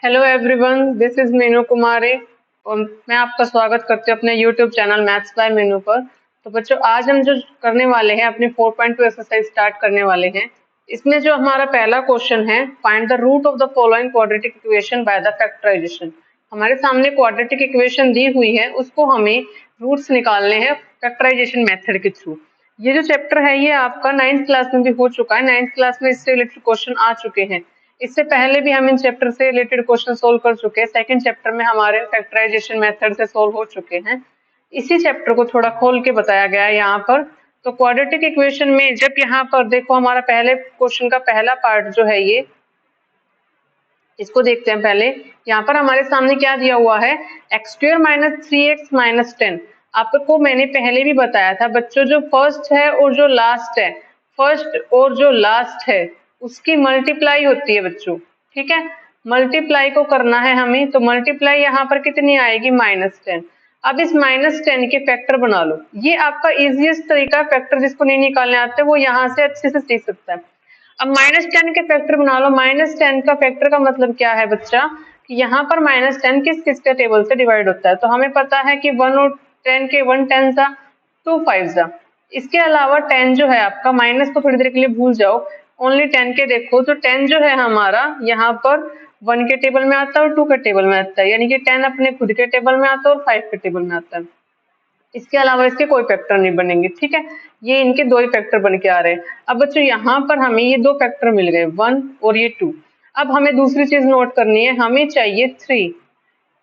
Hello everyone, this is Meenu Kumari और मैं आपका स्वागत करती हूँ अपने YouTube channel maths by Meenu पर। तो बच्चों, आज हम जो करने वाले हैं अपनी 4.2 एक्सरसाइज स्टार्ट करने वाले हैं। इसमें जो हमारा पहला क्वेश्चन है, find the root of the following quadratic equation by the factorization. हमारे सामने क्वाड्रेटिक इक्वेशन दी हुई है, उसको हमें रूट्स निकालने हैं फैक्टराइजेशन मेथड के थ्रू। ये जो चैप्टर है ये आपका 9th क्लास में भी हो चुका है। 9th क्लास में इससे रिलेटेड क्वेश्चन आ चुके हैं। इससे पहले भी हम इन चैप्टर से रिलेटेड क्वेश्चन सोल्व कर चुके हैं। सेकंड चैप्टर में हमारे फैक्टराइजेशन मेथड से सोल्व हो चुके हैं। इसी चैप्टर को थोड़ा खोल के बताया गया है यहाँ पर। तो क्वाड्रेटिक इक्वेशन में जब यहाँ पर देखो, हमारा पहले क्वेश्चन का पहला पार्ट जो है ये, इसको देखते हैं पहले। यहाँ पर हमारे सामने क्या दिया हुआ है, एक्स स्क्वायर माइनस 3x-10। आपको मैंने पहले भी बताया था बच्चों, जो फर्स्ट है और जो लास्ट है, फर्स्ट और जो लास्ट है उसकी मल्टीप्लाई होती है बच्चों। ठीक है, मल्टीप्लाई को करना है हमें। तो मल्टीप्लाई यहाँ पर कितनी आएगी, -10। अब इस -10 के फैक्टर बना लो। ये आपका इजिएस्ट तरीका, फैक्टर जिसको नहीं निकालने आते वो यहाँ से अच्छे से सीख सकता है। अब -10 के फैक्टर बना लो। -10 का फैक्टर का मतलब क्या है बच्चा, कि यहाँ पर -10 किस किस के टेबल से डिवाइड होता है। तो हमें पता है कि 1 और 10 के 1 10 सा, 2 5 सा। इसके अलावा 10 जो है आपका, माइनस को थोड़ी देर के लिए भूल जाओ, ओनली 10 के देखो। तो 10 जो है हमारा यहाँ पर 1 के टेबल में आता है और 2 के टेबल में आता है, यानी कि 10 अपने खुद के टेबल में आता है और 5 के टेबल में आता है। इसके अलावा इसके कोई फैक्टर नहीं बनेंगे। ठीक है, ये इनके दो ही फैक्टर बन के आ रहे हैं। अब बच्चों यहाँ पर हमें ये दो फैक्टर मिल गए, 1 और ये 2। अब हमें दूसरी चीज नोट करनी है, हमें चाहिए 3।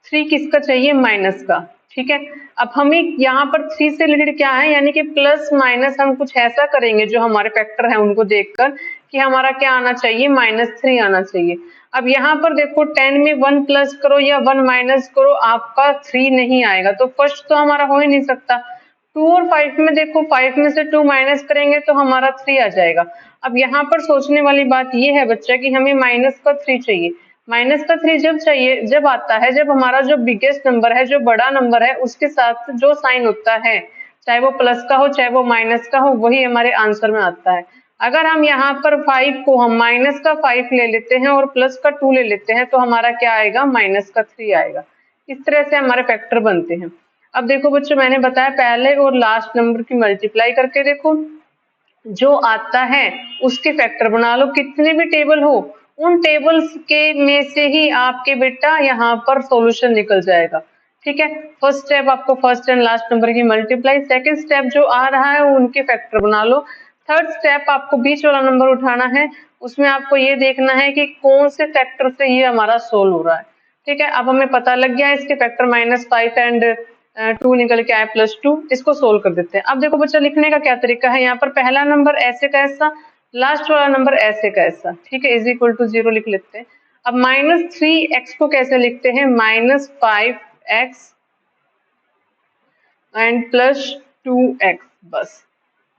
3 किसका चाहिए, माइनस का। ठीक है, अब हमें यहाँ पर 3 से रिलेटेड क्या है, यानी कि प्लस माइनस हम कुछ ऐसा करेंगे जो हमारे फैक्टर है उनको देखकर, कि हमारा क्या आना चाहिए, -3 आना चाहिए। अब यहाँ पर देखो, 10 में 1 प्लस करो या 1 माइनस करो, आपका 3 नहीं आएगा। तो फर्स्ट तो हमारा हो ही नहीं सकता। 2 और 5 में देखो, 5 में से 2 माइनस करेंगे तो हमारा 3 आ जाएगा। अब यहाँ पर सोचने वाली बात ये है बच्चा, कि हमें माइनस का 3 चाहिए। माइनस का 3 जब चाहिए, जब आता है जब हमारा जो बिगेस्ट नंबर है, जो बड़ा नंबर है, उसके साथ जो साइन होता है, चाहे वो प्लस का हो चाहे वो माइनस का हो, वही हमारे आंसर में आता है। अगर हम यहाँ पर 5 को हम माइनस का 5 ले लेते हैं और प्लस का 2 ले लेते हैं, तो हमारा क्या आएगा, माइनस का 3 आएगा। इस तरह से हमारे फैक्टर बनते हैं। अब देखो बच्चों, मैंने बताया पहले और लास्ट नंबर की मल्टीप्लाई करके देखो, जो आता है उसके फैक्टर बना लो। कितने भी टेबल हो, उन टेबल्स के में से ही आपके बेटा यहाँ पर सॉल्यूशन निकल जाएगा। ठीक है, फर्स्ट स्टेप आपको फर्स्ट एंड लास्ट नंबर की मल्टीप्लाई, सेकंड स्टेप जो आ रहा है उनके फैक्टर बना लो, थर्ड स्टेप आपको बीच वाला नंबर उठाना है। उसमें आपको ये देखना है कि कौन से फैक्टर से ये हमारा सोल्व हो रहा है। ठीक है, अब हमें पता लग गया है इसके फैक्टर -5 एंड 2 निकल के आए +2। इसको सोल्व कर देते हैं। अब देखो बच्चा, लिखने का क्या तरीका है, यहाँ पर पहला नंबर ऐसे का ऐसा, लास्ट वाला नंबर ऐसे का ऐसा। ठीक है, =0 लिख लेते हैं। अब -3x को कैसे लिखते हैं, -5x एंड +2x। बस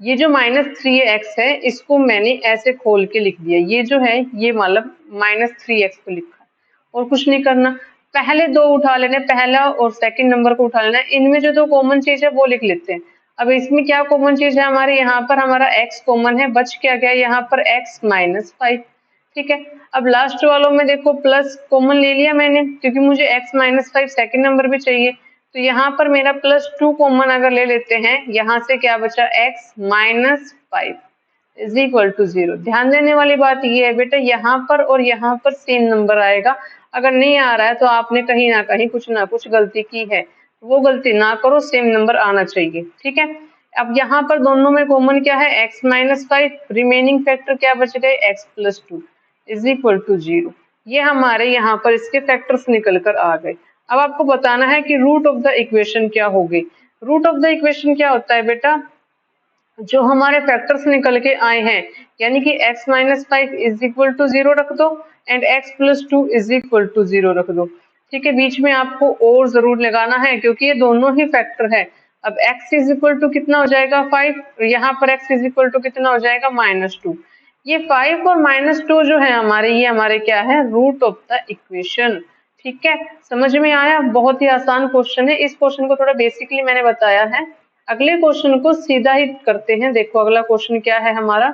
ये जो -3x है, इसको मैंने ऐसे खोल के लिख दिया। ये जो है ये मतलब -3x को लिखा, और कुछ नहीं करना। पहले दो उठा लेने, पहला और सेकंड नंबर को उठा लेना। इनमें जो दो कॉमन चीज है वो लिख लेते हैं। अब इसमें क्या कॉमन चीज है हमारे, यहाँ पर हमारा x कॉमन है, बच क्या गया यहाँ पर x -5। ठीक है, अब लास्ट वालों में देखो प्लस कॉमन ले लिया मैंने, क्योंकि मुझे x -5 सेकंड नंबर भी चाहिए। तो यहाँ पर मेरा +2 कॉमन अगर ले लेते हैं, यहाँ से क्या बचा, x -5 =0। ध्यान देने वाली बात ये है बेटा, यहाँ पर और यहाँ पर सेम नंबर आएगा। अगर नहीं आ रहा है तो आपने कहीं ना कुछ गलती की है, वो गलती ना करो, सेम नंबर आना चाहिए। ठीक है, अब यहाँ पर दोनों में कॉमन क्या है, x -5, रिमेनिंग फैक्टर क्या बच गए, x +2 =0। ये हमारे यहाँ पर इसके फैक्टर्स निकल कर आ गए। अब आपको बताना है कि रूट ऑफ द इक्वेशन क्या होगी। रूट ऑफ द इक्वेशन क्या होता है बेटा, जो हमारे फैक्टर्स निकल के आए हैं, यानी कि x -5 =0 रख दो एंड x +2 =0 रख दो। ठीक है, बीच में आपको और जरूर लगाना है, क्योंकि ये दोनों ही फैक्टर है। अब x कितना हो जाएगा, 5, यहाँ पर x कितना हो जाएगा, -2। ये 5 और -2 जो है हमारे, ये हमारे क्या है, रूट ऑफ द इक्वेशन। ठीक है, समझ में आया, बहुत ही आसान क्वेश्चन है। इस क्वेश्चन को थोड़ा बेसिकली मैंने बताया है। अगले क्वेश्चन को सीधा ही करते हैं। देखो अगला क्वेश्चन क्या है हमारा,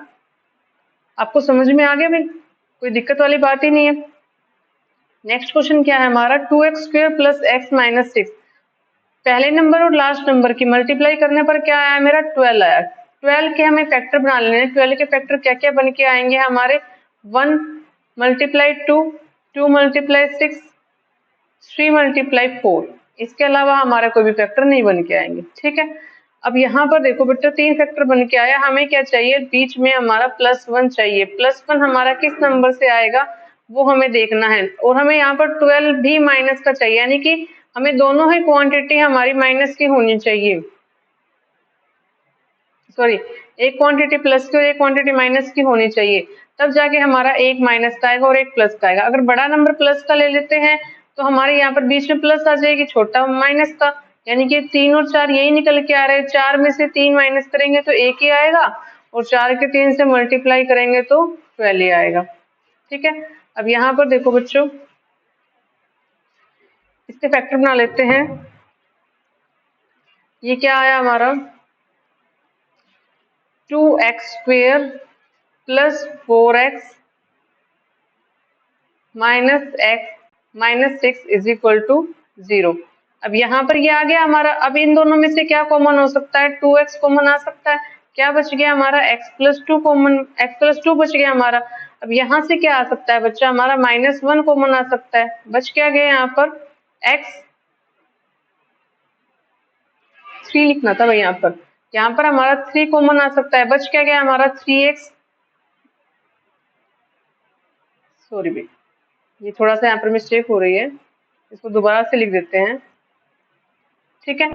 आपको समझ में आ गया भाई, कोई दिक्कत वाली बात ही नहीं है। नेक्स्ट क्वेश्चन क्या है हमारा, 2x² प्लस एक्स माइनस 6। पहले नंबर और लास्ट नंबर की मल्टीप्लाई करने पर क्या आया मेरा, 12 आया। 12 के हमें फैक्टर बना लेने हैं। 12 के फैक्टर क्या क्या बन के आएंगे हमारे, 1 मल्टीप्लाई 2, 2 मल्टीप्लाई 6, 3 मल्टीप्लाई 4। इसके अलावा हमारा कोई भी फैक्टर नहीं बन के आएंगे। ठीक है, अब यहाँ पर देखो बच्चों 3 फैक्टर बन के आया, हमें क्या चाहिए, बीच में हमारा +1 चाहिए। +1 हमारा किस नंबर से आएगा वो हमें देखना है, और हमें यहाँ पर 12 भी माइनस का चाहिए, यानी कि हमें दोनों ही क्वांटिटी हमारी माइनस की होनी चाहिए। सॉरी, एक क्वांटिटी प्लस की और एक क्वांटिटी माइनस की होनी चाहिए, तब जाके हमारा एक माइनस का आएगा और एक प्लस का आएगा। अगर बड़ा नंबर प्लस का ले लेते हैं तो हमारे यहाँ पर बीच में प्लस आ जाएगी, छोटा माइनस का, यानी कि 3 और 4 यही निकल के आ रहे हैं। 4 में से 3 माइनस करेंगे तो 1 ही आएगा, और 4 के 3 से मल्टीप्लाई करेंगे तो 12 ही आएगा। ठीक है, अब यहाँ पर देखो बच्चों, इसके फैक्टर बना लेते हैं। ये क्या आया हमारा, 2x² plus 4x minus x minus 6 is equal to 0। अब यहाँ पर ये आ गया हमारा। अब इन दोनों में से क्या कॉमन हो सकता है, 2x कॉमन आ सकता है। क्या बच गया हमारा, x+2 कॉमन, x+2 बच गया हमारा। अब यहाँ से क्या आ सकता है बच्चा हमारा, -1 कॉमन आ सकता है। बच क्या गया यहाँ पर, x3 लिखना था भाई यहाँ पर हमारा 3 कॉमन आ सकता है। बच क्या गया हमारा 3x, सॉरी भाई ये थोड़ा सा यहाँ पर मिस्टेक हो रही है, इसको दोबारा से लिख देते हैं। ठीक है,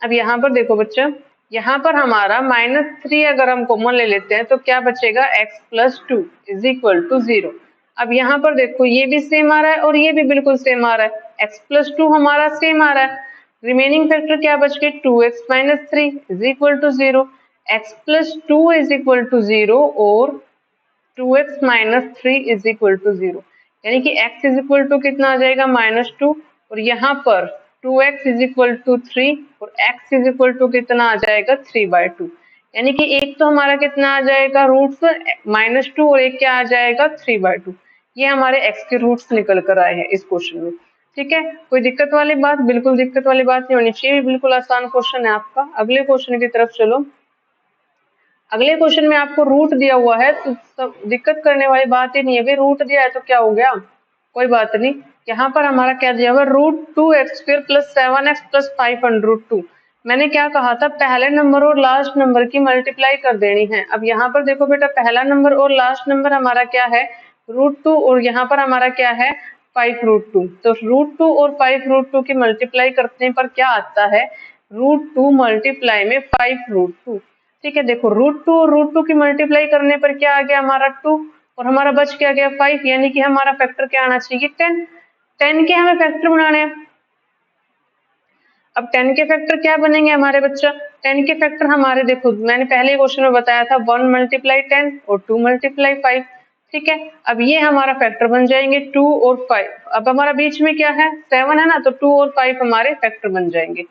अब यहाँ पर देखो बच्चा, यहाँ पर हमारा -3 अगर हम कॉमन ले लेते हैं तो क्या बचेगा, x+2 इज इक्वल टू 0। अब यहाँ पर देखो ये भी सेम आ रहा है और ये भी बिल्कुल सेम आ रहा है, x+2 हमारा सेम आ रहा है। रिमेनिंग फैक्टर क्या बच गए, 2x minus 3 is equal to 0। x+2 is equal to 0 और 2x minus 3 is equal to 0, यानी कि x इज इक्वल टू कितना आ जाएगा, -2, और यहाँ पर 2x इज इक्वल टू 3 और x इज इक्वल टू कितना आ जाएगा, 3/2। यानी कि एक तो हमारा कितना आ जाएगा रूट्स -2 और एक क्या आ जाएगा 3/2। ये हमारे x के रूट्स निकल कर आए हैं इस क्वेश्चन में। ठीक है, कोई दिक्कत वाली बात, बिल्कुल दिक्कत वाली बात नहीं होनी चाहिए, बिल्कुल आसान क्वेश्चन है आपका। अगले क्वेश्चन की तरफ चलो। अगले क्वेश्चन में आपको रूट दिया हुआ है तो सब दिक्कत करने वाली बात ही नहीं है भाई, रूट दिया है तो क्या हो गया, कोई बात नहीं। यहाँ पर हमारा क्या दिया हुआ, √2x² प्लस 7x प्लस 5√2। मैंने क्या कहा था, पहले नंबर और लास्ट नंबर की मल्टीप्लाई कर देनी है। अब यहाँ पर देखो बेटा, पहला नंबर और लास्ट नंबर हमारा क्या है, √2, और यहाँ पर हमारा क्या है 5√2। तो √2 और 5√2 की मल्टीप्लाई करने पर क्या आता है, √2 मल्टीप्लाई में 5√2। ठीक है, देखो √2 और √2 की मल्टीप्लाई करने पर क्या आ गया हमारा 2, और हमारा बच क्या गया 5, यानी कि हमारा फैक्टर क्या आना चाहिए 10। 10 के हमें फैक्टर बनाने हैं। अब 10 के फैक्टर क्या बनेंगे हमारे बच्चा, 10 के फैक्टर हमारे देखो मैंने पहले क्वेश्चन में बताया था 1 मल्टीप्लाई 10 और 2 मल्टीप्लाई 5। ठीक है, अब ये हमारा फैक्टर बन जाएंगे 2 और 5। अब हमारा बीच में क्या है 7 है ना, तो 2 और 5 हमारे फैक्टर बन जाएंगे।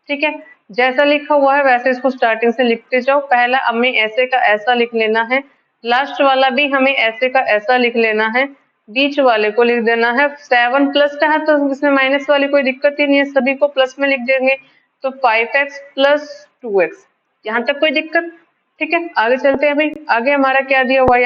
ठीक है, जैसा लिखा हुआ है वैसे इसको स्टार्टिंग से लिखते जाओ। पहला हमें ऐसे का ऐसा लिख लेना है, लास्ट वाला भी हमें ऐसे का ऐसा लिख लेना है, बीच वाले को लिख देना है। 7 प्लस का है तो इसमें माइनस वाली कोई दिक्कत ही नहीं है, सभी को प्लस में लिख देंगे तो 5x प्लस 2x। यहाँ तक कोई दिक्कत। ठीक है, आगे चलते हैं भाई। आगे हमारा क्या दिया हुआ है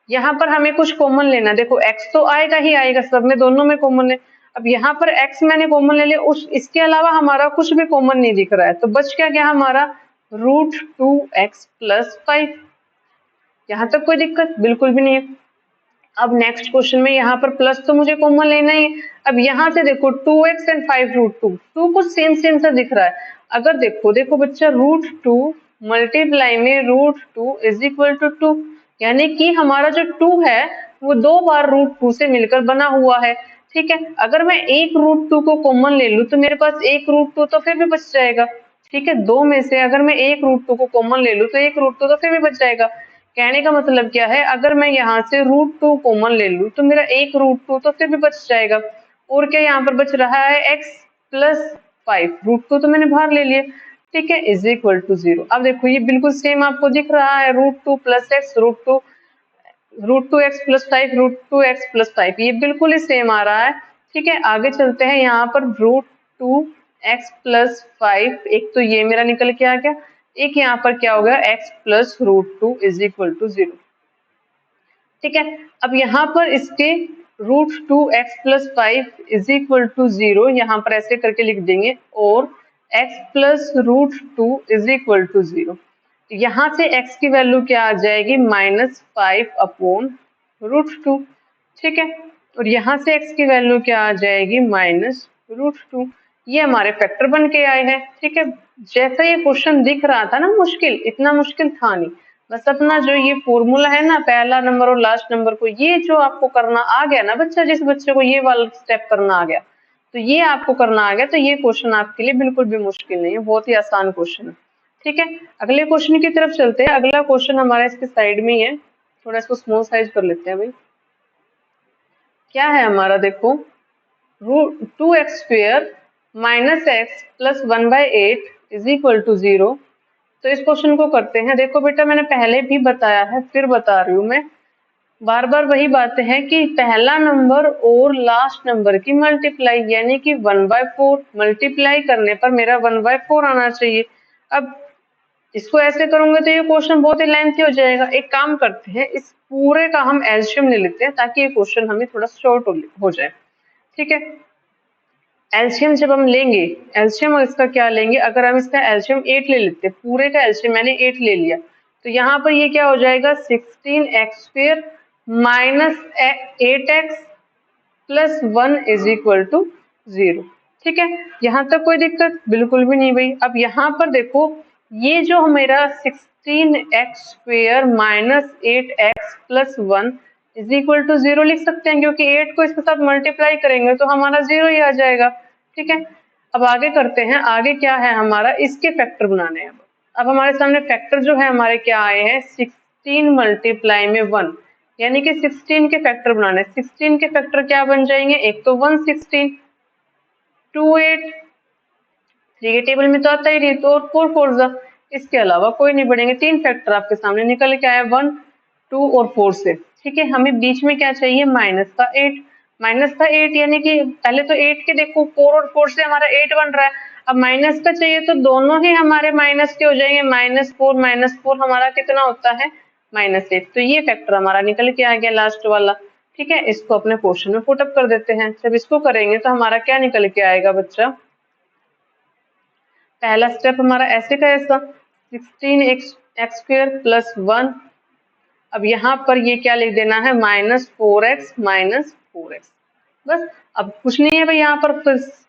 यहाँ पर हमें कुछ कॉमन लेना। देखो x तो आएगा ही आएगा, सब में दोनों में कॉमन है। अब यहाँ पर x मैंने कॉमन ले लिया, उस इसके अलावा हमारा कुछ भी कॉमन नहीं दिख रहा है, तो बच क्या गया हमारा √2x प्लस 5। यहाँ तक कोई दिक्कत बिल्कुल भी नहीं है। अब नेक्स्ट क्वेश्चन में यहाँ पर प्लस तो मुझे कॉमन लेना ही है। अब यहाँ से देखो 2x एंड 5√2, 2 कुछ सेम सेम सा दिख रहा है। अगर देखो देखो बच्चा, √2 मल्टीप्लाई में √2 इज इक्वल टू 2, यानी कि हमारा जो 2 है वो 2 बार √2 से मिलकर बना हुआ है। ठीक है, अगर मैं एक √2 को कॉमन ले लूं तो मेरे पास एक √2 तो फिर भी बच जाएगा। ठीक है, दो में से अगर मैं एक √2 को कॉमन ले लूं तो एक √2 तो फिर भी बच जाएगा। कहने का मतलब क्या है, अगर मैं यहाँ से √2 कॉमन ले लूं तो मेरा एक √2 तो फिर भी बच जाएगा। और क्या यहाँ पर बच रहा है x प्लस 5, √2 तो मैंने बाहर ले लिया। ठीक है, इज इक्वल टू 0। अब देखो ये बिल्कुल सेम आपको दिख रहा है, √2 प्लस एक्स √2 √2x+5 √2x+5 ये बिल्कुल ही सेम आ रहा है। ठीक है, आगे चलते हैं। यहाँ पर √2x+5 एक तो ये मेरा निकल के आ गया, एक यहाँ पर क्या हो गया x+√2 = 0। ठीक है, अब यहाँ पर इसके √2x+5 = 0 यहाँ पर ऐसे करके लिख देंगे, और x+√2 = 0। यहाँ से x की वैल्यू क्या आ जाएगी -5/√2। ठीक है, और यहाँ से x की वैल्यू क्या आ जाएगी -√2। ये हमारे फैक्टर बन के आए हैं। ठीक है, जैसा ये क्वेश्चन दिख रहा था ना मुश्किल, इतना मुश्किल था नहीं। बस अपना जो ये फॉर्मूला है ना, पहला नंबर और लास्ट नंबर को, ये जो आपको करना आ गया ना बच्चा, जिस बच्चे को ये वाला स्टेप करना आ गया, तो ये आपको करना आ गया, तो ये क्वेश्चन आपके लिए बिल्कुल भी मुश्किल नहीं है, बहुत ही आसान क्वेश्चन है। ठीक है, अगले क्वेश्चन की तरफ चलते हैं। अगला क्वेश्चन हमारा इसके साइड में ही है, थोड़ा इसको स्मॉल साइज कर लेते हैं भाई। क्या है हमारा, देखो, √2x² -x + 1/8 = 0। तो इस क्वेश्चन को करते हैं। देखो बेटा, मैंने पहले भी बताया है, फिर बता रही हूँ मैं, बार बार वही बातें हैं कि पहला नंबर और लास्ट नंबर की मल्टीप्लाई, यानी कि 1/4 मल्टीप्लाई करने पर मेरा 1/4 आना चाहिए। अब इसको ऐसे करूंगे तो ये क्वेश्चन बहुत ही लेंथी हो जाएगा। एक काम करते हैं, इस पूरे का हम एलसीएम ले लेते हैं, ताकि ये क्वेश्चन हमें थोड़ा शॉर्ट हो जाए। ठीक है, एलसीएम जब हम लेंगे, एलसीएम और इसका क्या लेंगे, अगर हम इसका एलसीएम 8 ले लेते हैं, पूरे का एलसीएम मैंने 8 ले लिया, तो यहाँ पर ये क्या हो जाएगा 16x² -8x + 1 = 0। ठीक है, यहाँ तक कोई दिक्कत बिल्कुल भी नहीं भाई। अब यहाँ पर देखो, ये जो मेरा 16x² -8x + 1 = 0 लिख सकते हैं, क्योंकि 8 को इसके साथ मल्टीप्लाई करेंगे तो हमारा 0 ही आ जाएगा। ठीक है, अब आगे करते हैं। आगे क्या है हमारा, इसके फैक्टर बनाने हैं। अब हमारे सामने फैक्टर जो है हमारे क्या आए हैं, 16 × 1, यानी कि 16 के फैक्टर बनाने। 16 के फैक्टर क्या बन जाएंगे, एक तो 116, 2 8, 3 के टेबल में तो आता ही नहीं, तो 4 4 जा, इसके अलावा कोई नहीं बढ़ेंगे। 3 फैक्टर आपके सामने निकल के आए, 1 2 और 4 से। ठीक है, हमें बीच में क्या चाहिए, -8। -8 यानी कि पहले तो 8 के देखो, 4 और 4 से हमारा 8 बन रहा है। अब माइनस का चाहिए तो दोनों ही हमारे माइनस के हो जाएंगे, -4 हमारा कितना होता है -8। तो ये फैक्टर हमारा निकल के आ गया लास्ट वाला। ठीक है, इसको अपने क्वेश्चन में पुटअप कर देते हैं। जब इसको करेंगे तो हमारा क्या निकल के आएगा बच्चा, पहला स्टेप हमारा ऐसे का ऐसा, 16x² + 1। अब यहाँ पर ये क्या लिख देना है, -4x -4x। बस, अब कुछ नहीं है भाई, यहाँ पर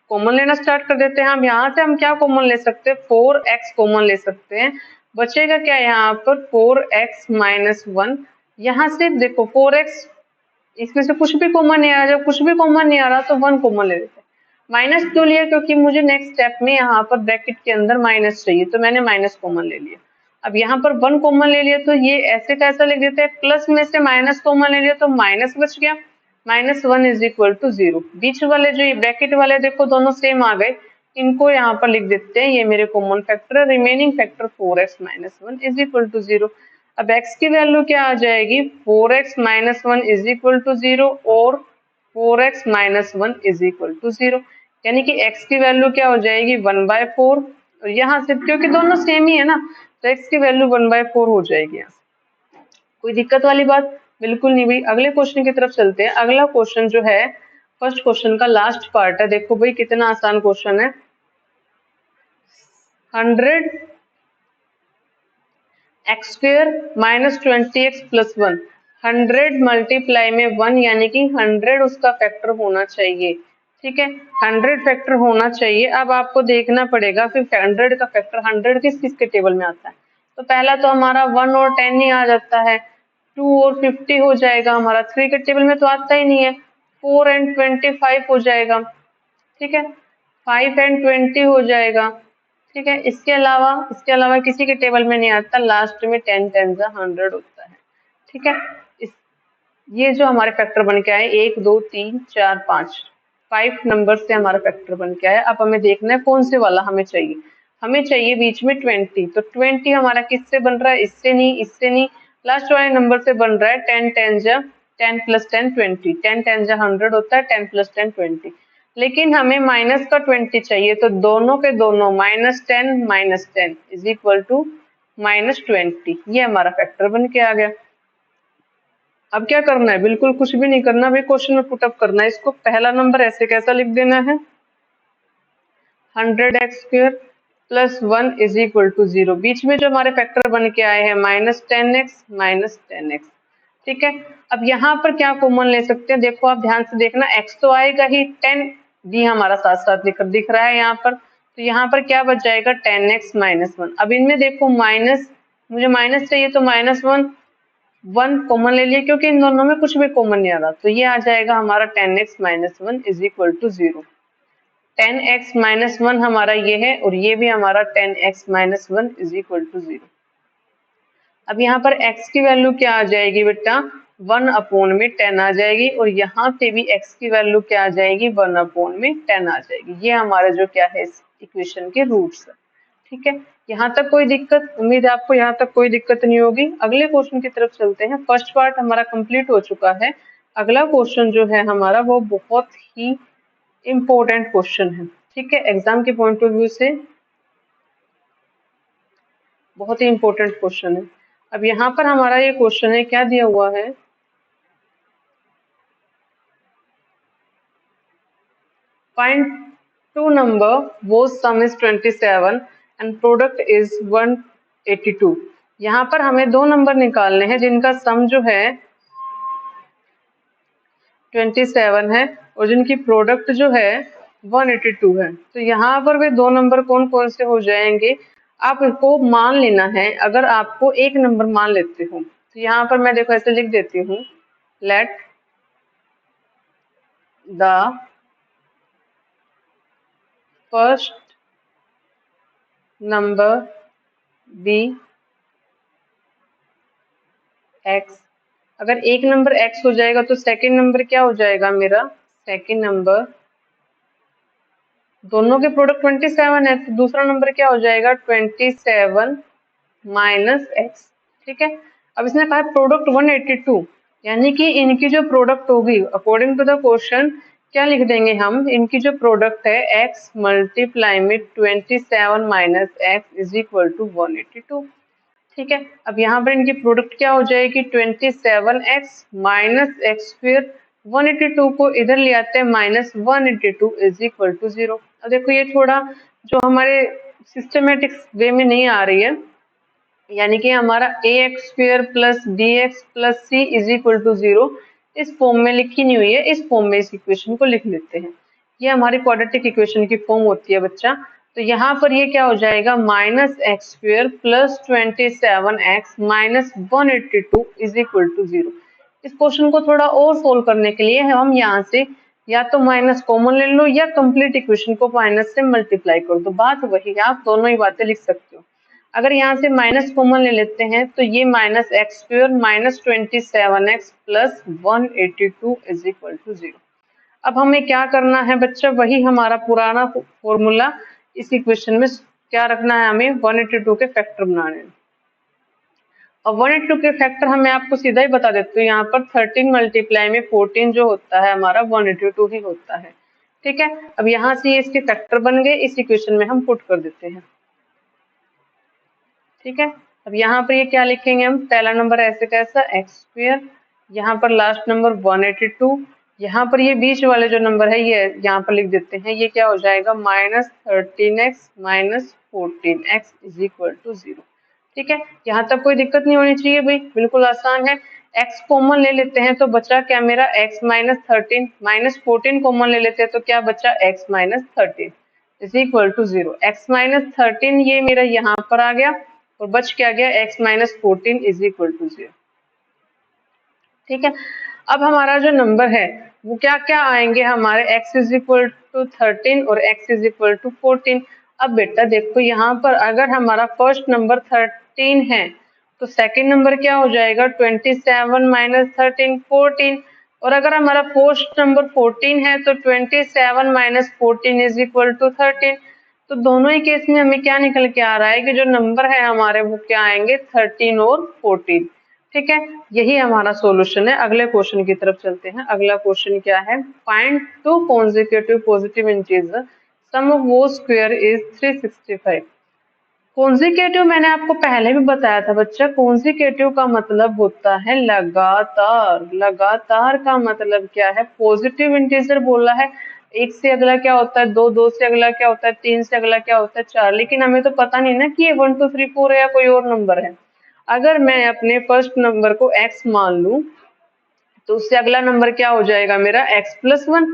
कॉमन लेना स्टार्ट कर देते हैं। हम यहाँ से हम क्या कॉमन ले सकते हैं, 4x कॉमन ले सकते हैं। बचेगा क्या यहाँ पर, 4x - 1। यहाँ से देखो 4x, इसमें से कुछ भी कॉमन नहीं आ रहा, जब कुछ भी कॉमन नहीं आ रहा तो 1 कॉमन ले लेते हैं। माइनस क्यों लिया, क्योंकि मुझे नेक्स्ट स्टेप में यहाँ पर ब्रैकेट के अंदर माइनस चाहिए, तो मैंने माइनस कॉमन ले लिया। अब यहाँ पर 1 कॉमन ले लिया, तो ये ऐसे कैसा लिख देते हैं, प्लस में से माइनस कॉमन ले लिया तो माइनस बच गया, -1 = 0। बीच वाले जो ये ब्रैकेट वाले देखो दोनों सेम आ गए, इनको यहाँ पर लिख देते हैं, ये मेरे कॉमन फैक्टर है। Remaining factor 4x - 1 = 0। अब x की वैल्यू क्या आ जाएगी, 4x - 1 = 0 और 4x - 1 = 0, यानी कि x की वैल्यू क्या हो जाएगी 1/4। और यहाँ से क्योंकि दोनों सेम ही है ना, तो x की वैल्यू 1/4 हो जाएगी। यहाँ कोई दिक्कत वाली बात बिल्कुल नहीं भाई। अगले क्वेश्चन की तरफ चलते हैं। अगला क्वेश्चन जो है, फर्स्ट क्वेश्चन का लास्ट पार्ट है। देखो भाई कितना आसान क्वेश्चन है। 100x² -20x + 1, 100 मल्टीप्लाई में 1, यानी कि 100 उसका फैक्टर होना चाहिए। ठीक है, 100 फैक्टर होना चाहिए। अब आपको देखना पड़ेगा फिर 100 का फैक्टर 100 किस किस के टेबल में आता है। तो पहला तो हमारा 1 और 10 ही आ जाता है, 2 और 50 हो जाएगा हमारा, 3 के टेबल में तो आता ही नहीं है, 4 और 25 हो जाएगा। ठीक है, 5 और 20 हो जाएगा। ठीक है, इसके अलावा किसी के टेबल में नहीं आता, लास्ट में 10 10 100 होता है। ठीक है, इस ये जो हमारे फैक्टर बन के आए 1 2 3 4 5, 5 नंबर से हमारा फैक्टर बन के आया। अब हमें देखना है कौन से वाला हमें चाहिए। हमें चाहिए बीच में 20, तो 20 हमारा किससे बन रहा है, इससे नहीं, इससे नहीं, लास्ट वाले नंबर से बन रहा है 10 10 जा 10 प्लस 10 20, 10 10 जा 100 होता है, 10 प्लस 10 20। लेकिन हमें माइनस का 20 चाहिए, तो दोनों के दोनों minus ten is equal to -20। ये हमारा फैक्टर बन के आ गया। अब क्या करना है, बिल्कुल कुछ भी नहीं करना, अभी क्वेश्चन में पुटअप करना है इसको। पहला नंबर ऐसे कैसा लिख देना है, 100x² plus 1 is equal to 0। बीच में जो हमारे फैक्टर बन के आए हैं -10x। ठीक है, अब यहाँ पर क्या कॉमन ले सकते हैं, देखो आप ध्यान से देखना, x तो आएगा ही, 10 भी हमारा साथ साथ दिख रहा है यहाँ पर, तो यहाँ पर क्या बच जाएगा 10x माइनस 1। अब इनमें देखो माइनस, मुझे माइनस चाहिए तो -1 1 कॉमन ले लिया, क्योंकि इन दोनों में कुछ भी कॉमन नहीं आ रहा, तो ये आ जाएगा हमारा 10x minus 1 is equal to 0। 10x minus 1 हमारा ये है, और ये भी हमारा 10x minus 1 is equal to 0। अब यहाँ पर x की वैल्यू क्या आ जाएगी बेटा, 1 अपॉन में 10 आ जाएगी, और यहाँ पे भी x की वैल्यू क्या आ जाएगी, 1 अपॉन में 10 आ जाएगी। ये हमारे जो क्या है इस इक्वेशन के रूट्स है। ठीक है, यहाँ तक कोई दिक्कत, उम्मीद है आपको यहाँ तक कोई दिक्कत नहीं होगी। अगले क्वेश्चन की तरफ चलते हैं। फर्स्ट पार्ट हमारा कंप्लीट हो चुका है। अगला क्वेश्चन जो है हमारा वो बहुत ही इम्पोर्टेंट क्वेश्चन है। ठीक है, एग्जाम के पॉइंट ऑफ व्यू से बहुत ही इम्पोर्टेंट क्वेश्चन है। अब यहाँ पर हमारा ये क्वेश्चन है, क्या दिया हुआ है, find two number whose sum is 27 and product is 182। यहाँ पर हमें दो नंबर निकालने हैं जिनका सम जो है 27 है और जिनकी प्रोडक्ट जो है 182 है। तो यहाँ पर वे दो नंबर कौन कौन से हो जाएंगे, आप इसको मान लेना है। अगर आपको एक नंबर मान लेते हो तो यहाँ पर मैं देखो ऐसे लिख देती हूँ, let the first number be x. अगर एक नंबर x हो जाएगा तो सेकंड नंबर क्या हो जाएगा मेरा, सेकंड नंबर, दोनों के प्रोडक्ट 27 है तो दूसरा नंबर क्या हो जाएगा 27 माइनस एक्स। ठीक है, अब इसने कहा प्रोडक्ट 182, यानी कि इनकी जो प्रोडक्ट होगी अकॉर्डिंग टू द क्वेश्चन क्या लिख देंगे हम, इनकी जो प्रोडक्ट है x मल्टीप्लाई में 27 minus x is equal to 182। ठीक है, अब यहाँ पर इनकी प्रोडक्ट क्या हो जाएगी 27x माइनस एक्स स्क्वायर, 182 को इधर ले आते हैं -182 इज इक्वल टू 0। अब देखो ये थोड़ा जो हमारे सिस्टमेटिक वे में नहीं आ रही है, यानी कि हमारा ax square plus bx plus c is equal to 0 इस फॉर्म में लिखी नहीं हुई है। इस फॉर्म में इस इक्वेशन को लिख लेते हैं, ये हमारी क्वाड्रेटिक इक्वेशन की फॉर्म होती है बच्चा। तो यहाँ पर ये क्या हो जाएगा -x square plus 27x minus 182 is equal to 0। इस क्वेश्चन को थोड़ा और सोल्व करने के लिए हम यहाँ से या तो माइनस कॉमन ले लो या कंप्लीट इक्वेशन को माइनस से मल्टीप्लाई कर दो, बात वही है, आप दोनों ही बातें लिख सकते हो। अगर यहाँ से माइनस कॉमन ले लेते हैं तो ये minus x square minus 27x plus 182 is equal to 0। अब हमें क्या करना है बच्चा, वही हमारा पुराना फॉर्मूला, इस इक्वेशन में क्या रखना है, हमें 182 के फैक्टर बनाने हैं। और 182 के फैक्टर हमें आपको सीधा ही बता देती हूँ, यहाँ पर 13 मल्टीप्लाई में 14 जो होता है हमारा 182 ही होता है। ठीक है, अब यहाँ से ये इसके फैक्टर बन गए, इस इक्वेशन में हम पुट कर देते हैं। ठीक है, अब यहाँ पर ये क्या लिखेंगे हम, पहला नंबर ऐसे कैसा एक्स स्क्वायर, यहाँ पर लास्ट नंबर 182, यहाँ पर ये बीच वाले जो नंबर है ये यहाँ पर लिख देते हैं, ये क्या हो जाएगा -13x minus 14x is equal to 0। ठीक है, यहाँ तक कोई दिक्कत नहीं होनी चाहिए भाई, बिल्कुल आसान है। x कॉमन ले लेते हैं तो बचा क्या मेरा x माइनस 13, माइनस 14 कॉमन ले लेते हैं तो क्या बचा x minus 13 is equal to 0। x minus 13 ये मेरा यहाँ पर आ गया और बच क्या गया x minus 14 is equal to 0। ठीक है, अब हमारा जो नंबर है वो क्या क्या आएंगे हमारे, x इज इक्वल टू 13 और x इज इक्वल टू 14। अब बेटा देखो यहाँ पर अगर हमारा फर्स्ट नंबर 13 है तो सेकंड नंबर क्या हो जाएगा 27 माइनस 13 14, और अगर हमारा फर्स्ट नंबर 14 है तो 27 माइनस 14 इज इक्वल टू 13। तो दोनों ही केस में हमें क्या निकल के आ रहा है कि जो नंबर है हमारे वो क्या आएंगे 13 और 14। ठीक है, यही हमारा सॉल्यूशन है। अगले क्वेश्चन की तरफ चलते हैं। अगला क्वेश्चन क्या है, find two consecutive positive integer sum of वो स्क्वायर इज 365। कॉन्जिक्यूटिव मैंने आपको पहले भी बताया था बच्चा, कॉन्जिक्यूटिव का मतलब होता है लगातार। लगातार का मतलब क्या है, पॉजिटिव इंटीजर बोला है, एक से अगला क्या होता है दो, दो से अगला क्या होता है तीन, से अगला क्या होता है चार, लेकिन हमें तो पता नहीं ना कि ये 1 2 3 4 है या कोई और नंबर है। अगर मैं अपने फर्स्ट नंबर को x मान लूं तो उससे अगला नंबर क्या हो जाएगा मेरा x+1।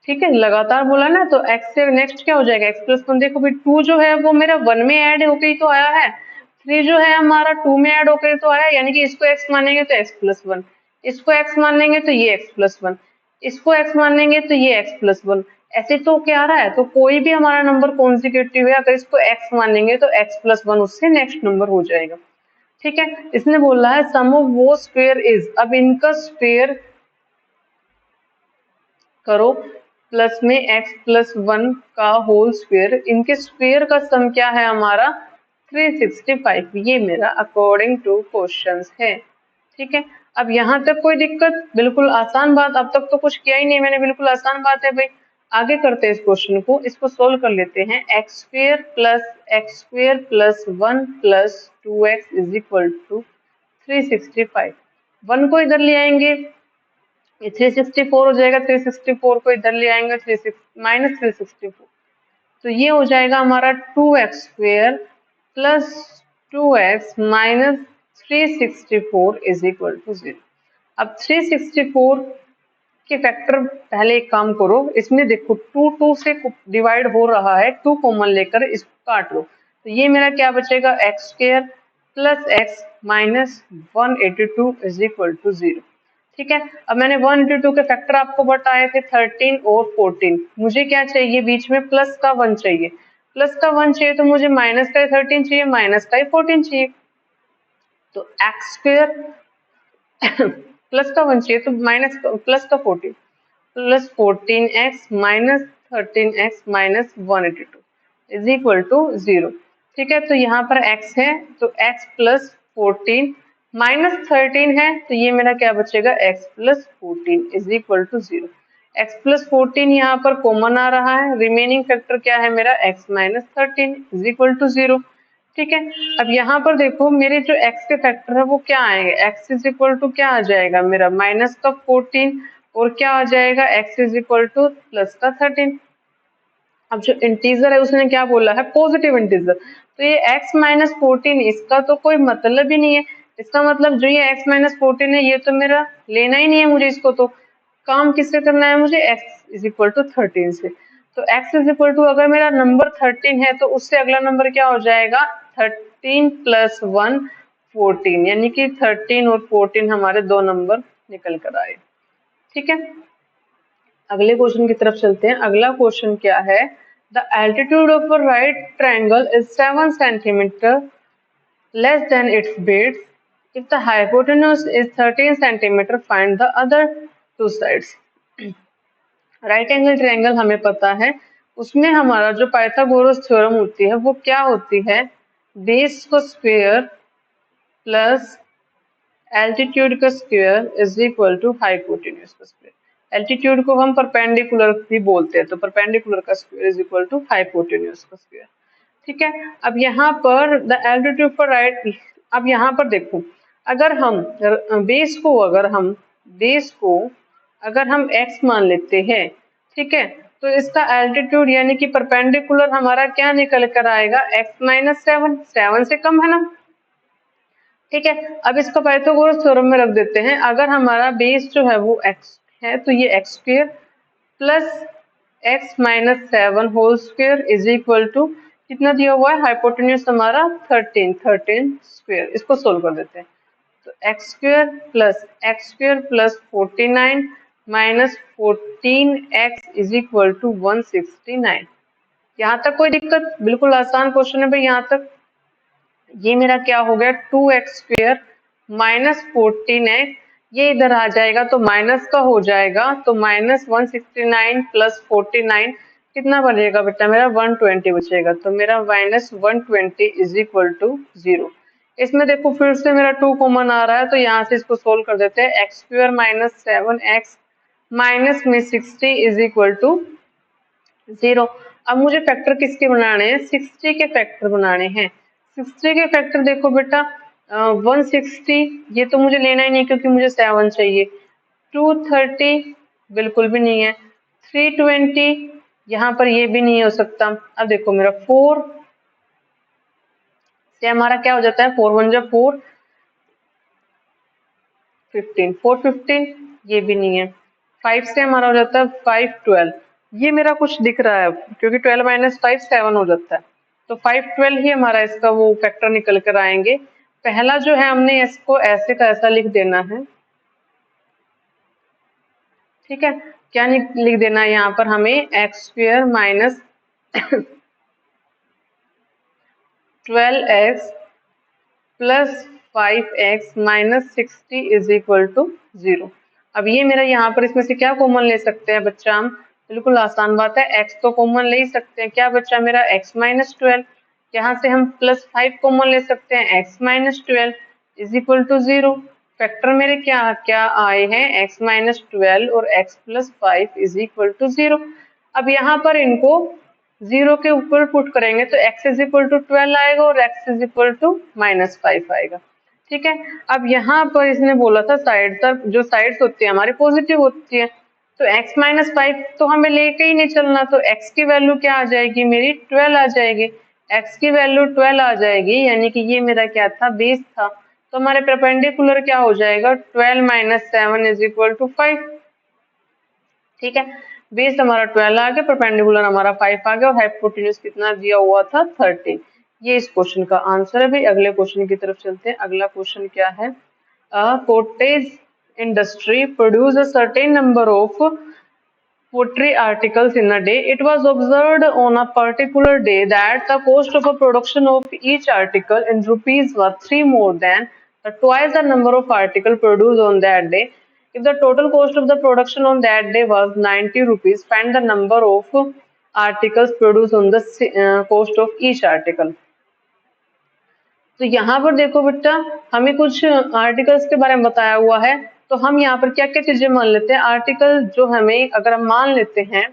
ठीक है, लगातार बोला ना, तो x से नेक्स्ट क्या हो जाएगा x+1। देखो भाई 2 जो है वो मेरा 1 में ऐड होके ही तो आया है, 3 जो है हमारा 2 में ऐड होके तो आया, यानी कि इसको x मानेंगे तो x+1, इसको x मानेंगे तो ये x+1, इसको x मानेंगे तो ये x+1। ऐसे तो क्या आ रहा है, तो कोई भी हमारा नंबर कॉन्जिक्यूटिव है, अगर इसको x मानेंगे तो x+1 उससे नेक्स्ट नंबर हो जाएगा। ठीक है, इसने बोला है सम ऑफ वो स्क्वायर इज, अब इनका स्क्वायर करो, प्लस में x+1 का होल स्क्वायर, इनके स्क्वायर का सम क्या है हमारा 365। ये मेरा अकॉर्डिंग टू क्वेश्चंस है। ठीक है, अब यहाँ तक कोई दिक्कत, बिल्कुल आसान बात, अब तक तो कुछ किया ही नहीं मैंने, बिल्कुल आसान बात है भाई। आगे करते हैं इस क्वेश्चन को, इसको सोल्व कर लेते हैं। x² + x² + 1 + 2x is equal to 365। 1 को इधर ले आएंगे, ये 364 हो जाएगा, 364 को इधर ले आएंगे, -364, तो ये हो जाएगा हमारा 2x² + 2x - 364 is equal to 0। अब 364 के फैक्टर, पहले एक काम करो, इसमें देखो 2 2 से डिवाइड हो रहा है, 2 कॉमन लेकर इसको काट लो, तो ये मेरा क्या बचेगा x² + x - 182 is equal to 0। ठीक है, अब मैंने 182 के फैक्टर आपको बताए थे 13 और 14, मुझे क्या चाहिए बीच में प्लस का 1 चाहिए, प्लस का 1 चाहिए तो मुझे माइनस का 13 चाहिए, माइनस का 14 चाहिए, तो x² प्लस का 1 चाहिए तो माइनस प्लस का 14, plus 14x - 13x - 182 is equal to 0। ठीक है, तो यहाँ पर x है तो x + 14 - 13 है, तो ये मेरा क्या बचेगा x + 14 is equal to 0। x + 14 यहाँ पर कॉमन आ रहा है, रिमेनिंग फैक्टर क्या है मेरा x - 13 इज इक्वल टू 0। ठीक है, अब यहाँ पर देखो मेरे जो x के फैक्टर है वो क्या आएंगे, x इज इक्वल टू क्या आ जाएगा मेरा माइनस का 14, और क्या आ जाएगा x is equal two plus का 13। अब जो इंटीजर है उसने क्या बोला है पॉजिटिव इंटीजर, तो ये x - 14 इसका तो कोई मतलब ही नहीं है, इसका मतलब जो ये x - 14 है ये तो मेरा लेना ही नहीं है मुझे, इसको तो काम किससे करना है मुझे, x इज इक्वल टू 13 से। तो x इज इक्वल टू अगर मेरा नंबर 13 है तो उससे अगला नंबर क्या हो जाएगा 13 + 1 14, यानी कि 13 और 14 हमारे दो नंबर निकल कर आए। ठीक है, अगले क्वेश्चन की तरफ चलते हैं। अगला क्वेश्चन क्या है, the altitude of a right triangle is 7 centimetre less than it's base, if the hypotenuse is 13 centimetre find the other two sides. Right angle triangle हमें पता है, उसमें हमारा जो पाइथागोरस थ्योरम होती है वो क्या होती है, बेस को स्क्वायर प्लस एल्टीट्यूड का square is equal to hypotenuse का स्क्वायर। एल्टीट्यूड को हम परपेंडिकुलर भी बोलते हैं, तो परपेंडिकुलर का square is equal to hypotenuse का स्क्वायर। ठीक है, अब यहाँ पर द एल्टीट्यूड फॉर राइट, अब यहाँ पर देखो अगर हम बेस को अगर हम x मान लेते हैं, ठीक है, तो इसका एल्टीट्यूड यानी कि परपेंडिकुलर हमारा क्या निकल कर आएगा x - 7, 7 से कम है ना। ठीक है, अब इसको पाइथागोरस थ्योरम में रख देते हैं, अगर हमारा बेस जो है वो x है तो ये x² plus x - 7 whole square is equal to कितना दिया हुआ है, हाइपोटेन्यूज हमारा 13 स्क्वायर, इसको सोल्व कर देते हैं, तो x² plus 49 minus 14x is equal to 169। यहाँ तक कोई दिक्कत, बिल्कुल आसान क्वेश्चन है भाई यहाँ तक। ये मेरा क्या हो गया 2x² - 14x, ये इधर आ जाएगा तो माइनस का हो जाएगा, तो -169 + 49 कितना बचेगा बेटा मेरा 120 बचेगा, तो मेरा -120 इज इक्वल टू 0। इसमें देखो फिर से मेरा 2 कॉमन आ रहा है, तो यहाँ से इसको सोल्व कर देते हैं। X square minus 7x minus में 60 इज इक्वल टू 0। अब मुझे फैक्टर किसके बनाने हैं? 60 के फैक्टर बनाने हैं। 60 के फैक्टर देखो बेटा, 160 ये तो मुझे लेना ही नहीं क्योंकि मुझे 7 चाहिए। 230 बिल्कुल भी नहीं है। 320 यहाँ पर ये भी नहीं हो सकता। अब देखो मेरा 4 से हमारा क्या हो जाता है? 4 1 जा 4, 15, 415 ये भी नहीं है। 5 से हमारा हो जाता है 5 12, ये मेरा कुछ दिख रहा है क्योंकि 12 माइनस 5 7 हो जाता है, तो 5 12 ही हमारा इसका वो फैक्टर निकल कर आएंगे। पहला जो है हमने इसको ऐसे का ऐसा लिख देना है, ठीक है। क्या लिख देना है यहाँ पर हमें? X square minus 12x plus 5x minus 60 is equal to 0। अब ये मेरा यहाँ पर इसमें से क्या कॉमन ले सकते हैं बच्चा हम? बिल्कुल आसान बात है, x तो कॉमन ले ही सकते हैं। क्या बच्चा मेरा? x माइनस 12, यहाँ से हम प्लस 5 कॉमन ले सकते हैं, x minus 12 is equal to 0। Factor मेरे क्या क्या आए हैं? x माइनस 12 और x plus 5 is equal to 0। अब यहाँ पर इनको 0 के ऊपर पुट करेंगे तो x इज इक्वल टू 12 आएगा और x is equal to minus 5 आएगा, ठीक है। अब यहाँ पर इसने बोला था साइड तक, जो साइड्स होती है हमारी पॉजिटिव होती है, तो x माइनस 5 तो हमें लेके ही नहीं चलना, तो x की वैल्यू क्या आ जाएगी? मेरी 12 आ जाएगी। x की वैल्यू 12 आ जाएगी, यानी कि ये मेरा क्या था? बेस था। तो हमारे परपेंडिकुलर क्या हो जाएगा? 12 माइनस 7 इज इक्वल टू 5, ठीक है। बेस हमारा 12 आ गया, परपेंडिकुलर हमारा 5 आ गया, और हाइपोटेन्यूज कितना दिया हुआ था? 13। ये इस क्वेश्चन का आंसर है भाई। अगले क्वेश्चन की तरफ चलते हैं। अगला क्वेश्चन क्या है? Cottage industry produce a certain number of pottery articles in a day. It was observed on a particular day that the cost of a production of each article in rupees was 3 more than twice the number of articles produced on that day. If the total cost of the production on that day was 90 rupees, find the number of articles produced on the cost of each article. तो यहाँ पर देखो बेटा, हमें कुछ articles के बारे में बताया हुआ है, तो हम यहाँ पर क्या क्या चीजें मान लेते हैं? आर्टिकल जो हमें अगर हम मान लेते हैं,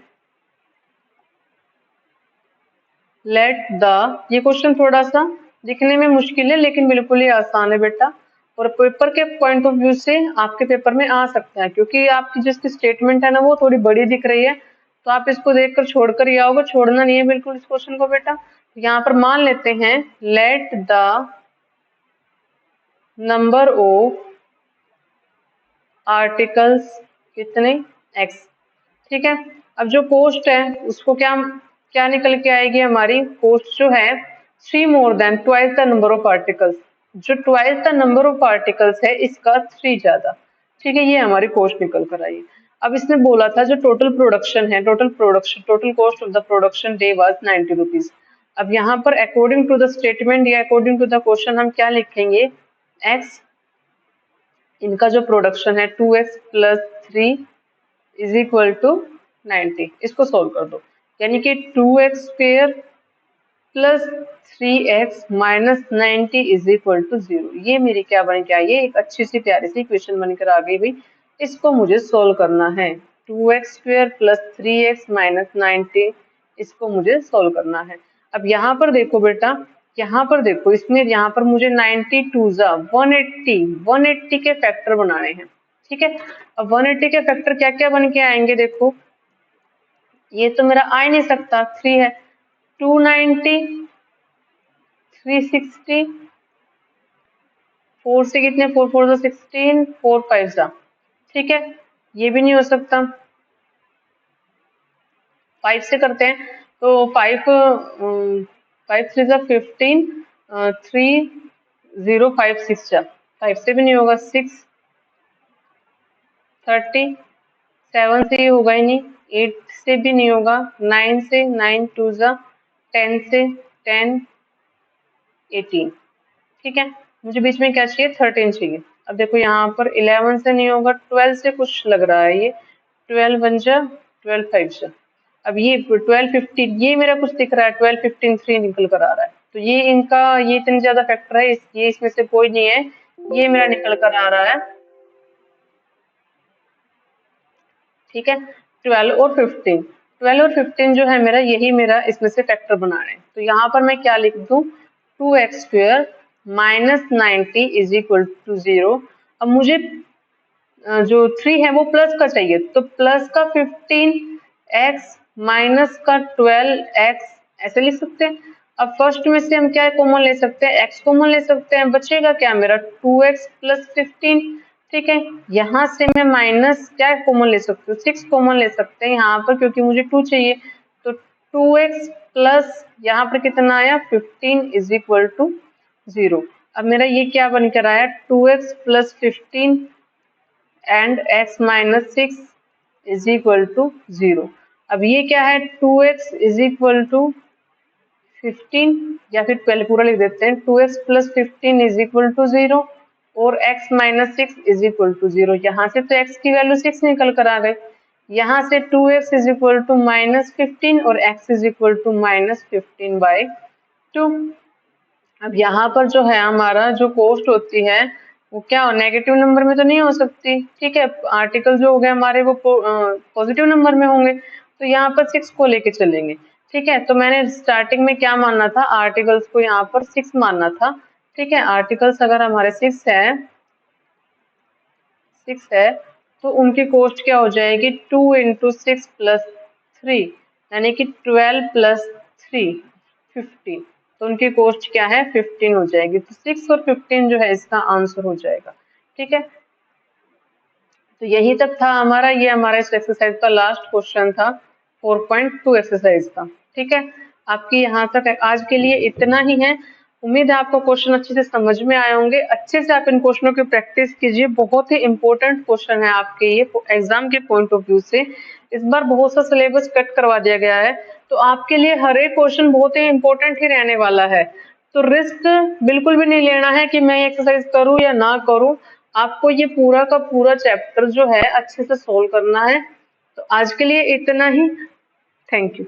लेट द, ये क्वेश्चन थोड़ा सा दिखने में मुश्किल है लेकिन बिल्कुल ही आसान है बेटा, और पेपर के पॉइंट ऑफ व्यू से आपके पेपर में आ सकता है, क्योंकि आपकी जिसकी स्टेटमेंट है ना वो थोड़ी बड़ी दिख रही है, तो आप इसको देखकर छोड़कर ही आओगे, छोड़ना नहीं है बिल्कुल इस क्वेश्चन को बेटा। यहाँ पर मान लेते हैं let the number of articles कितने? x, ठीक है। अब जो कॉस्ट है उसको क्या क्या निकल के आएगी? हमारी कॉस्ट जो है 3 more than twice the number of articles, जो twice the number of articles है इसका 3 ज्यादा, ठीक है। ये हमारी कॉस्ट निकल कर आई है। अब इसने बोला था जो टोटल प्रोडक्शन है, total cost of the production day was 90 rupees. अब यहाँ पर अकॉर्डिंग टू द स्टेटमेंट या अकॉर्डिंग टू द क्वेश्चन हम क्या लिखेंगे? x, इनका जो प्रोडक्शन है 2x plus 3 is equal to 90। इसको सोल्व कर दो, यानी कि 2x square plus 3x minus 90 is equal to 0। ये मेरी क्या बन के आई है? एक अच्छी सी प्यारी सी इक्वेशन बनकर आ गई भाई। इसको मुझे सोल्व करना है। 2x square plus 3x minus 90, इसको मुझे सोल्व करना है। अब यहाँ पर देखो बेटा, यहाँ पर देखो, इसमें यहाँ पर मुझे 90 टू जा 180 के फैक्टर बनाने हैं, ठीक है। अब 180 के फैक्टर क्या क्या बन के आएंगे? देखो ये तो मेरा आ ही नहीं सकता, 3 है, 290, 360, 4 से कितने? 4 4 जा 16, 4 5 जा, ठीक है। ये भी नहीं हो सकता। 5 से करते हैं तो 5 5 3 जा 15, 3 0 5 6 जा, 5 से भी नहीं होगा। 6 30, 7 से होगा ही नहीं, 8 से भी नहीं होगा, 9 से, 9 2 जा 10 से, 10 18, ठीक है। मुझे बीच में क्या चाहिए? 13 चाहिए। अब देखो यहाँ पर 11 से नहीं होगा, 12 से कुछ लग रहा है ये, 12 1 जा 12 5 जा। अब ये 12 15, ये मेरा कुछ दिख रहा है, 12 15 3 निकल कर आ रहा है, तो ये इनका ये इतने ज्यादा फैक्टर है, ये इसमें से कोई नहीं है, ये मेरा निकल कर आ रहा है। ठीक है, 12 और 15, 12 और 15 जो है मेरा, यही मेरा इसमें से फैक्टर बना रहे हैं। तो यहाँ पर मैं क्या लिख दूं, 2x² minus 90 is equal to 0। अब मुझे जो 3 है वो प्लस का चाहिए, तो प्लस का 15x माइनस का 12x, ऐसे लिख सकते हैं। अब फर्स्ट में से हम क्या कॉमन ले सकते हैं, x कॉमन ले सकते हैं, बचेगा क्या मेरा 2x प्लस 15। ठीक है, यहाँ से मैं माइनस क्या कॉमन ले सकती हूँ, 6 कॉमन ले सकते हैं यहाँ पर, क्योंकि मुझे 2 चाहिए। तो 2x प्लस यहाँ पर कितना आया 15 इज इक्वल टू 0। अब मेरा ये क्या बन कर आया 2x plus 15 and x minus 6 is equal to 0। अब ये क्या है 2x इज इक्वल टू 15, या फिर पहले पूरा लिख देते हैं, 2x plus 15 is equal to 0 और x minus 6 is equal to 0। यहाँ से तो x की वैल्यू 6 निकल कर आ गई, यहाँ से 2x is equal to minus 15 और x is equal to minus 15/2। अब यहाँ पर जो है हमारा जो कॉस्ट होती है वो क्या नेगेटिव नंबर में तो नहीं हो सकती। ठीक है, आर्टिकल जो हो गए हमारे वो पॉजिटिव नंबर में होंगे, तो यहाँ पर 6 को लेके चलेंगे। ठीक है, तो मैंने स्टार्टिंग में क्या मानना था, आर्टिकल्स को यहाँ पर 6 मानना था। ठीक है, आर्टिकल्स अगर हमारे 6 है तो उनकी कॉस्ट क्या हो जाएगी 2 इंटू 6 प्लस 3, यानी कि 12 प्लस 3 15। तो उनकी कॉस्ट क्या है 15 हो जाएगी। तो 6 और 15 जो है इसका आंसर हो जाएगा। ठीक है, तो यही तक था हमारा, ये हमारा इस एक्सरसाइज का लास्ट क्वेश्चन था 4.2 एक्सरसाइज का। ठीक है, आपकी यहाँ तक आज के लिए इतना ही है। उम्मीद है आपको क्वेश्चन अच्छे से समझ में आए होंगे। अच्छे से आप इन क्वेश्चनों की प्रैक्टिस कीजिए, बहुत ही इंपॉर्टेंट क्वेश्चन है आपके ये एग्जाम के पॉइंट ऑफ व्यू से। इस बार बहुत सा सिलेबस कट करवा दिया गया है, तो आपके लिए हर एक क्वेश्चन बहुत ही इंपॉर्टेंट ही रहने वाला है। तो रिस्क बिल्कुल भी नहीं लेना है कि मैं एक्सरसाइज करूं या ना करूं, आपको ये पूरा का पूरा चैप्टर जो है अच्छे से सोल्व करना है। तो आज के लिए इतना ही। Thank you.